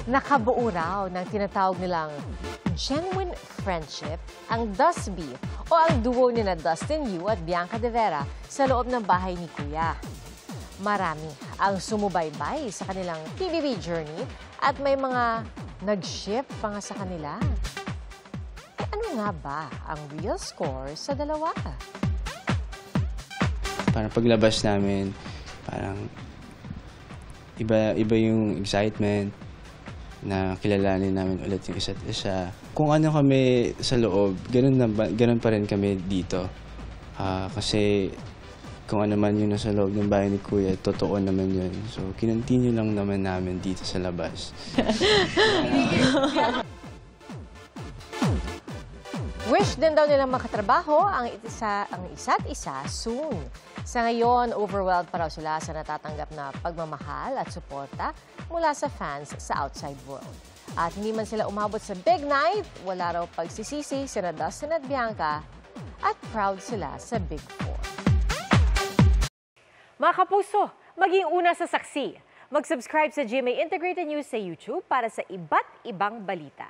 Nakabuo raw ng tinatawag nilang genuine friendship ang Dusby o ang duo ni na Dustin Yu at Bianca De Vera sa loob ng bahay ni Kuya. Marami ang sumubaybay sa kanilang PBB journey at may mga nag-ship pa nga sa kanila. Ano nga ba ang real score sa dalawa? Parang paglabas namin, parang iba yung excitement na kilalanin namin ulit yung isa't isa. Kung ano kami sa loob, ganun pa rin kami dito. Kasi kung ano man yun nasa loob ng bahay ni Kuya, totoo naman yun. So, kinontinue lang naman namin dito sa labas. Wish din daw nilang makatrabaho ang isa't isa soon. Sa ngayon, overwhelmed pa raw sila sa natatanggap na pagmamahal at suporta mula sa fans sa outside world. At hindi man sila umabot sa big night, wala raw pagsisisi sina Dustin at Bianca at proud sila sa Big Four. Mga kapuso, maging una sa saksi. Mag-subscribe sa GMA Integrated News sa YouTube para sa iba't ibang balita.